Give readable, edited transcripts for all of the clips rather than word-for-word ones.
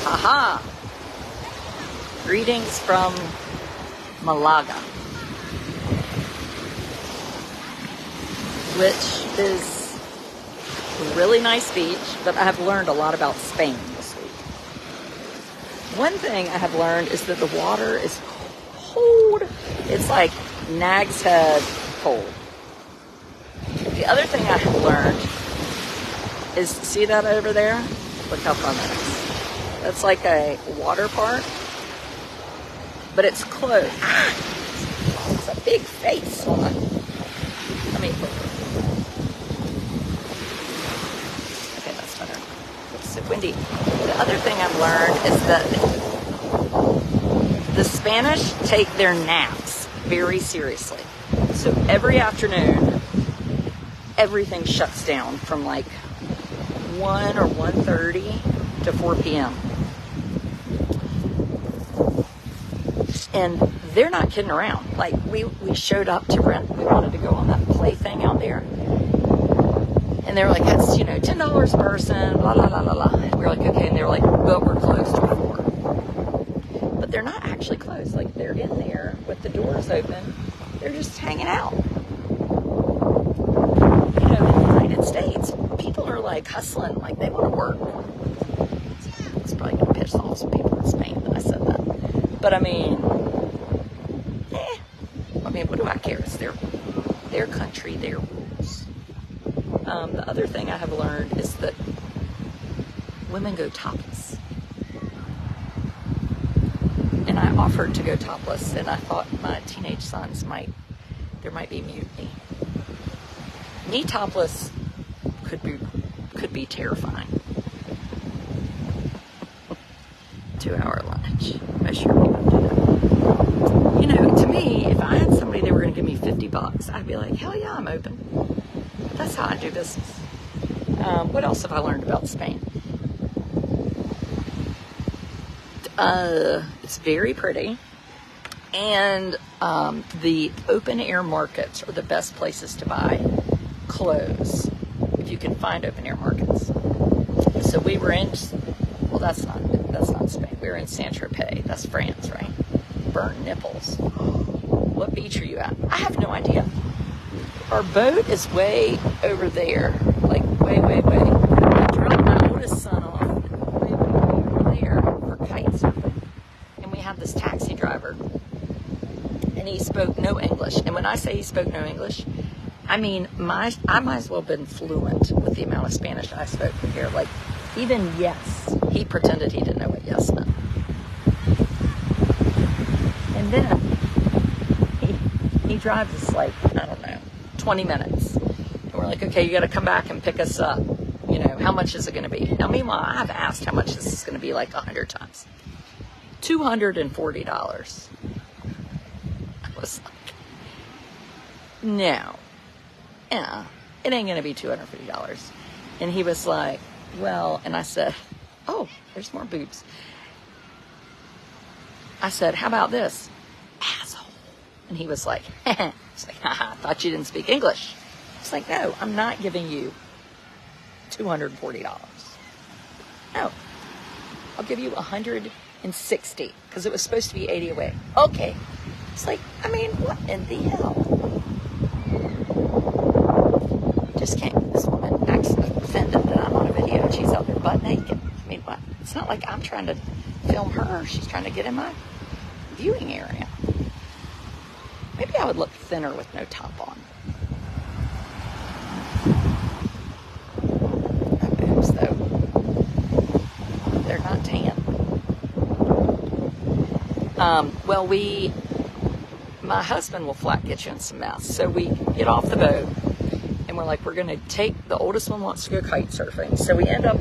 Haha! Greetings from Malaga, which is a really nice beach, but I have learned a lot about Spain this week. One thing I have learned is that the water is cold. It's like Nag's Head cold. The other thing I have learned is, see that over there? Look how fun that is. That's like a water park, but it's closed. It's a big face. Hold on. Let me put it. Okay, that's better. It's so windy. The other thing I've learned is that the Spanish take their naps very seriously. So every afternoon, everything shuts down from like 1 or 1:30 to 4 p.m. And they're not kidding around. Like, we showed up to rent. We wanted to go on that play thing out there. And they were like, that's, $10 a person, blah, blah, blah, blah, blah. And we were like, okay. And they were like, but we're closed till 4. But they're not actually closed. Like, they're in there with the doors open. They're just hanging out. In the United States, people are like hustling, like they want to work. It's probably going to piss off some people in Spain that I said that. But I mean, what do I care? It's their country, their rules. The other thing I have learned is that women go topless. And I offered to go topless, and I thought my teenage sons there might be mutiny. Me topless could be terrifying. 2-hour lunch. Most sure people do that. To me, if I had somebody that were going to give me $50, I'd be like, hell yeah, I'm open. That's how I do business. What else have I learned about Spain? It's very pretty. And the open air markets are the best places to buy clothes, if you can find open air markets. So we were in, well, that's not Spain. We were in Saint-Tropez. That's France, right? Burnt nipples. What beach are you at? I have no idea. Our boat is way over there, like way, way, way. I dropped my oldest son off way over there for kite surfing, and we had this taxi driver, and he spoke no English. And when I say he spoke no English, I mean I might as well have been fluent with the amount of Spanish I spoke from here. Like, even yes, he pretended he didn't know what yes meant. And then he drives us like, I don't know, 20 minutes. And we're like, okay, you got to come back and pick us up. How much is it going to be? Now, meanwhile, I've asked how much this is going to be like 100 times. $240. I was like, no. Yeah, it ain't going to be $250. And he was like, well, and I said, oh, there's more boobs. I said, how about this? Asshole. And he was like, it's like, haha, I thought you didn't speak English. It's like, no, I'm not giving you $240. No, I'll give you $160 because it was supposed to be 80 away. Okay. It's like, I mean, what in the hell? Just can't. This woman acts offended that I'm on a video and she's out there butt naked. I mean, what? It's not like I'm trying to film her. She's trying to get in my viewing area. Maybe I would look thinner with no top on. My boobs, though, they're not tan. Well, my husband will flat get you in some mess. So we get off the boat, and we're like, we're going to take, the oldest one wants to go kite surfing. So we end up,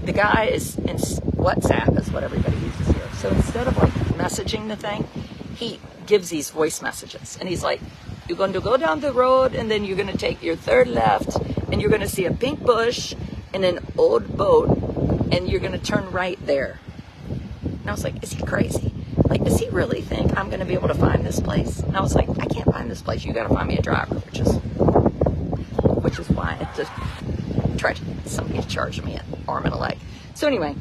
the guy is in WhatsApp is what everybody uses here. So instead of like messaging the thing, he gives these voice messages. And he's like, you're going to go down the road, and then you're going to take your third left, and you're going to see a pink bush and an old boat, and you're going to turn right there. And I was like, is he crazy? Like, does he really think I'm going to be able to find this place? And I was like, I can't find this place. You got to find me a driver, which is why I just tried somebody to charge me an arm and a leg. So anyway,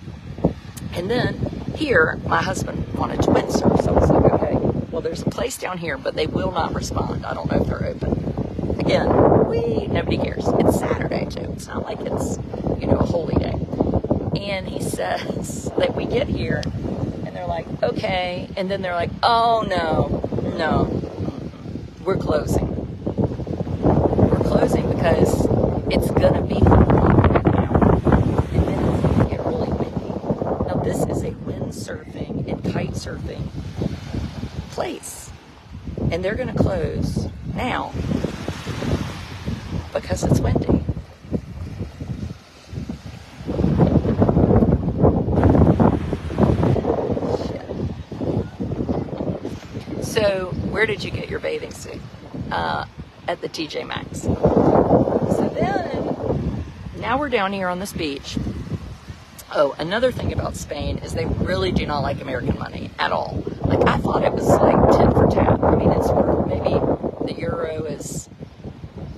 And then here, my husband wanted to windsurf, so I was like, okay, well, there's a place down here, but they will not respond. I don't know if they're open. Again, nobody cares. It's Saturday, too. It's not like it's, a holy day. And he says that we get here, and they're like, okay. And then they're like, oh, no, we're closing. We're closing because it's going to be right now. And then it's going to get really windy. Now, this is a windsurfing and kite surfing place. And they're going to close now because it's windy. So, where did you get your bathing suit? At the TJ Maxx. So then, now we're down here on this beach. Oh, another thing about Spain is they really do not like American money at all. Like, I thought it was like 10 for tat. I mean, it's maybe the euro is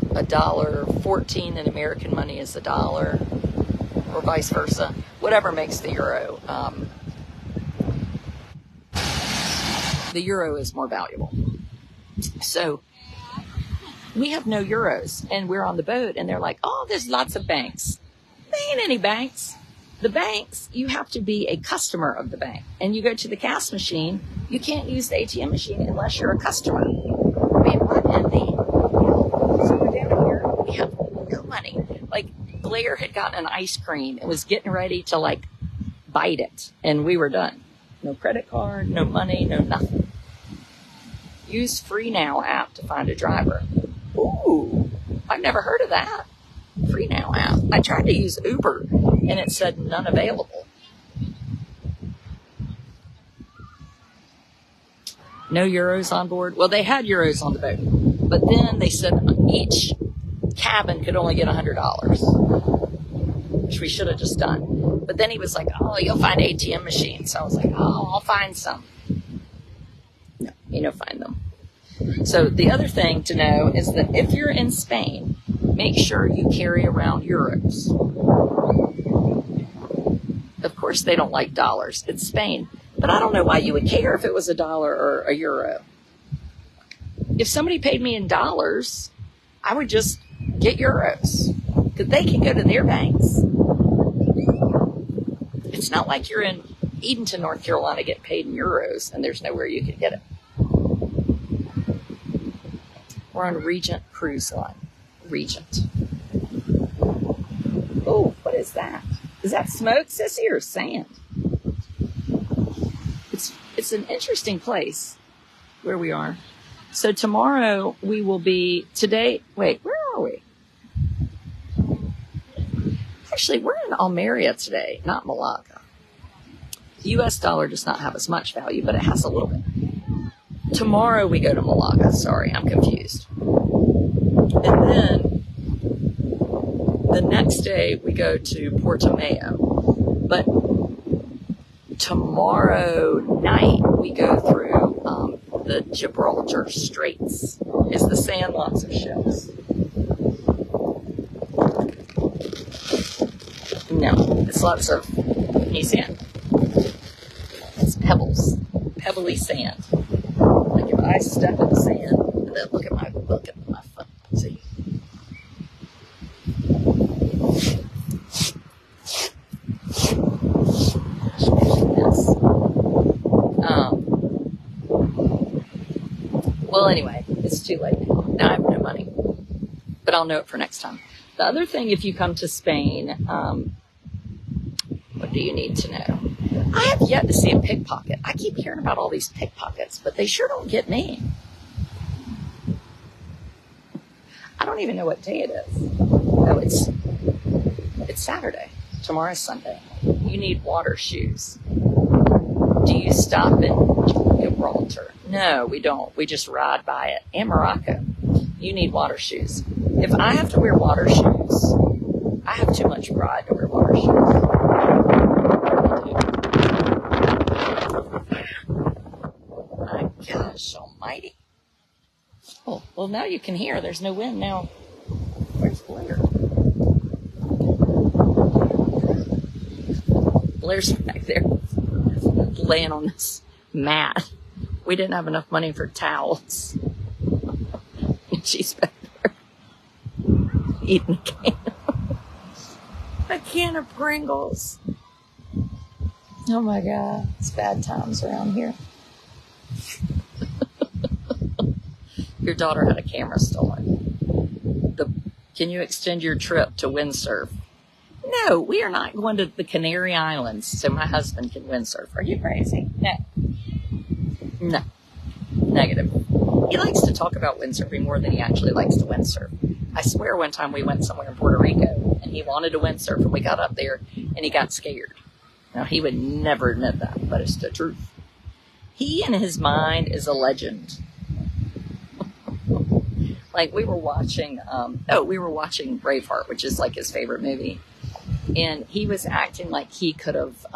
$1.14 and American money is $1, or vice versa. Whatever makes the euro. The euro is more valuable. So we have no euros, and we're on the boat, and they're like, oh, there's lots of banks. There ain't any banks. The banks, you have to be a customer of the bank. And you go to the cash machine, you can't use the ATM machine unless you're a customer. I mean, what in the... So we're down here, we have no money. Like, Blair had gotten an ice cream and was getting ready to, like, bite it, and we were done. No credit card, no money, no nothing. Use Free Now app to find a driver. Ooh, I've never heard of that. Free Now app. I tried to use Uber, and it said none available. No euros on board. Well, they had euros on the boat, but then they said each cabin could only get $100, which we should have just done. But then he was like, oh, you'll find ATM machines. So I was like, oh, I'll find some. No, find them. So the other thing to know is that if you're in Spain, make sure you carry around euros. Of course, they don't like dollars. It's Spain. But I don't know why you would care if it was $1 or a euro. If somebody paid me in dollars, I would just get euros. Because they can go to their banks. It's not like you're in Edenton, North Carolina, get paid in euros, and there's nowhere you can get it. We're on Regent Cruise Line. Regent. Oh, what is that? Is that smoke, sissy, or sand? It's an interesting place where we are. So tomorrow we will be, wait, where are we? Actually, we're in Almeria today, not Malaga. The U.S. dollar does not have as much value, but it has a little bit. Tomorrow we go to Malaga. Sorry, I'm confused. And then the next day we go to Portimao. But tomorrow night we go through the Gibraltar Straits. Is the sand lots of ships? No, it's lots of sand. It's pebbles, pebbly sand. Like if I step in the sand, and then look at my foot. See? Well, anyway, it's too late. Now I have no money, but I'll know it for next time. The other thing, if you come to Spain, what do you need to know? I have yet to see a pickpocket. I keep hearing about all these pickpockets, but they sure don't get me. I don't even know what day it is. Oh, it's Saturday. Tomorrow's Sunday. You need water shoes. Do you stop in Gibraltar? No, we don't. We just ride by it. And Morocco. You need water shoes. If I have to wear water shoes, I have too much pride to wear water shoes. My gosh almighty. Oh, well, now you can hear. There's no wind now. Where's Blair? Blair's back there laying on this mat. We didn't have enough money for towels. And she's back there eating a can of Pringles. Oh my God, it's bad times around here. Your daughter had a camera stolen. Can you extend your trip to windsurf? No, we are not going to the Canary Islands so my husband can windsurf. Are you crazy? No. Negative. He likes to talk about windsurfing more than he actually likes to windsurf. I swear one time we went somewhere in Puerto Rico and he wanted to windsurf and we got up there and he got scared. Now, he would never admit that, but it's the truth. He, in his mind, is a legend. Like, we were watching Braveheart, which is like his favorite movie. And he was acting like he could have